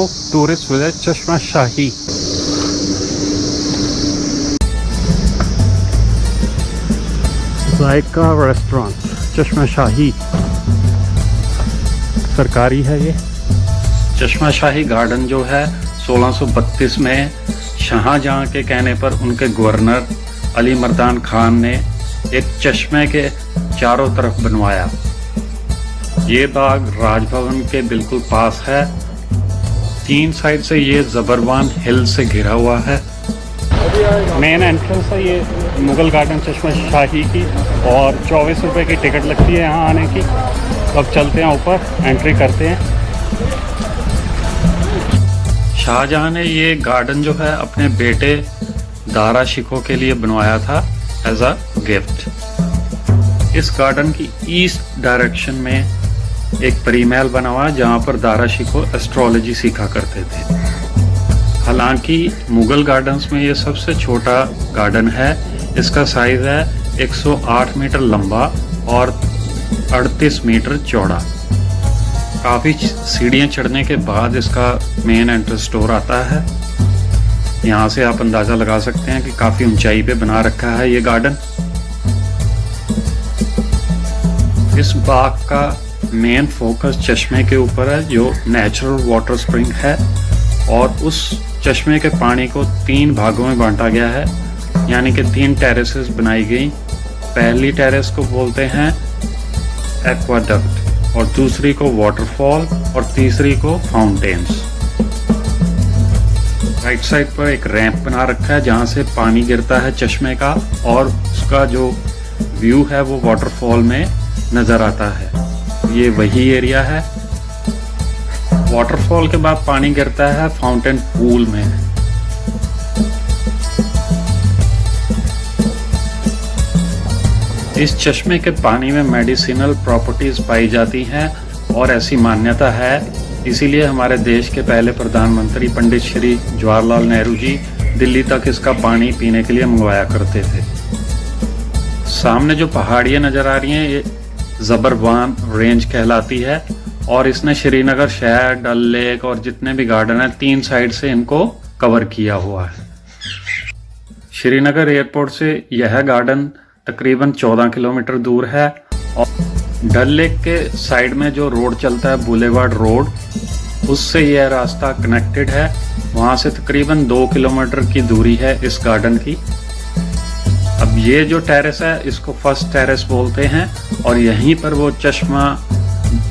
Tourist village चश्मा शाही। जायका restaurant चश्मा शाही सरकारी है ये। चश्मा शाही गार्डन जो है 1632 में शाहजहां के कहने पर उनके गवर्नर अली मर्दान खान ने एक चश्मे के चारों तरफ बनवाया। ये बाग राजभवन के बिल्कुल पास है। 3 साइड से ये जबरवान हिल से घिरा हुआ है। मेन एंट्रेंस है ये मुगल गार्डन चश्मा शाही की और 24 रुपये की टिकट लगती है यहाँ आने की। अब चलते हैं ऊपर, एंट्री करते हैं। शाहजहां ने ये गार्डन जो है अपने बेटे दारा शिकोह के लिए बनवाया था एज अ गिफ्ट। इस गार्डन की ईस्ट डायरेक्शन में एक परी महल बना हुआ है जहाँ पर दारा शिकोह एस्ट्रोलॉजी सीखा करते थे। हालांकि मुगल गार्डन्स में ये सबसे छोटा गार्डन है। इसका साइज है 108 मीटर लंबा और 38 मीटर चौड़ा। काफ़ी सीढ़ियाँ चढ़ने के बाद इसका मेन एंट्रेंस डोर आता है। यहाँ से आप अंदाज़ा लगा सकते हैं कि काफ़ी ऊंचाई पे बना रखा है ये गार्डन। इस बाग का मेन फोकस चश्मे के ऊपर है जो नेचुरल वाटर स्प्रिंग है और उस चश्मे के पानी को 3 भागों में बांटा गया है, यानी कि 3 टेरेसेस बनाई गई। पहली टेरेस को बोलते हैं एक्वाडक्ट और दूसरी को वाटरफॉल और तीसरी को फाउंटेन्स। राइट साइड पर एक रैंप बना रखा है जहाँ से पानी गिरता है चश्मे का और उसका जो व्यू है वो वाटरफॉल में नज़र आता है। ये वही एरिया है। वाटरफॉल के बाद पानी गिरता है फाउंटेन पूल में। इस चश्मे के पानी में मेडिसिनल प्रॉपर्टीज पाई जाती हैं और ऐसी मान्यता है, इसीलिए हमारे देश के पहले प्रधानमंत्री पंडित श्री जवाहरलाल नेहरू जी दिल्ली तक इसका पानी पीने के लिए मंगवाया करते थे। सामने जो पहाड़ियाँ नज़र आ रही हैं ये जबरवान रेंज कहलाती है और इसने श्रीनगर शहर, डल लेक और जितने भी गार्डन हैं 3 साइड से इनको कवर किया हुआ है। श्रीनगर एयरपोर्ट से यह गार्डन तकरीबन 14 किलोमीटर दूर है और डल लेक के साइड में जो रोड चलता है बुलेवार्ड रोड, उससे यह रास्ता कनेक्टेड है। वहाँ से तकरीबन 2 किलोमीटर की दूरी है इस गार्डन की। अब ये जो टेरेस है इसको फर्स्ट टेरेस बोलते हैं और यहीं पर वो चश्मा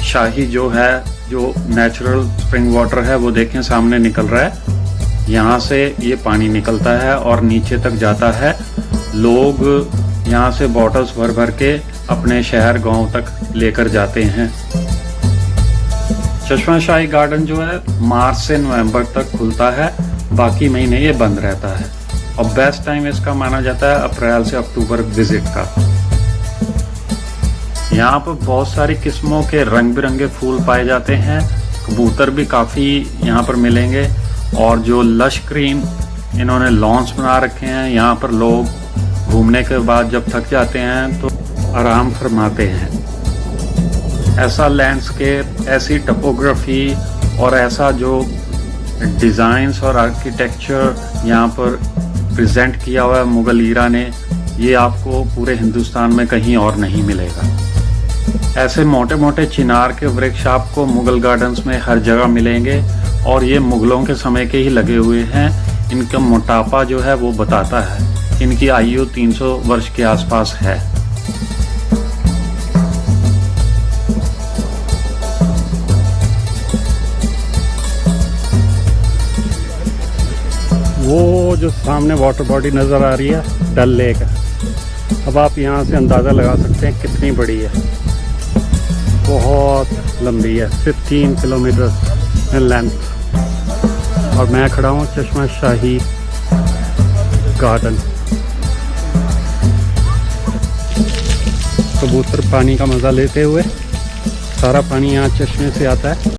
शाही जो है, जो नेचुरल स्प्रिंग वाटर है, वो देखें सामने निकल रहा है। यहाँ से ये पानी निकलता है और नीचे तक जाता है। लोग यहाँ से बॉटल्स भर भर के अपने शहर गांव तक लेकर जाते हैं। चश्मा शाही गार्डन जो है मार्च से नवंबर तक खुलता है, बाकी महीने ये बंद रहता है और बेस्ट टाइम इसका माना जाता है अप्रैल से अक्टूबर विजिट का। यहाँ पर बहुत सारी किस्मों के रंग बिरंगे फूल पाए जाते हैं। कबूतर भी काफ़ी यहाँ पर मिलेंगे और जो लश ग्रीन इन्होंने लॉन्स बना रखे हैं, यहाँ पर लोग घूमने के बाद जब थक जाते हैं तो आराम फरमाते हैं। ऐसा लैंडस्केप, ऐसी टपोग्राफी और ऐसा जो डिज़ाइंस और आर्किटेक्चर यहाँ पर प्रेजेंट किया हुआ है मुगल ईरा ने, ये आपको पूरे हिंदुस्तान में कहीं और नहीं मिलेगा। ऐसे मोटे मोटे चिनार के वृक्ष आपको मुगल गार्डन्स में हर जगह मिलेंगे और ये मुगलों के समय के ही लगे हुए हैं। इनका मोटापा जो है वो बताता है इनकी आयु 300 वर्ष के आसपास है। वो जो सामने वाटर बॉडी नज़र आ रही है डल लेक है। अब आप यहाँ से अंदाज़ा लगा सकते हैं कितनी बड़ी है। बहुत लंबी है, 15 किलोमीटर इन लेंथ। और मैं खड़ा हूँ चश्मा शाही गार्डन। कबूतर पानी का मज़ा लेते हुए, सारा पानी यहाँ चश्मे से आता है।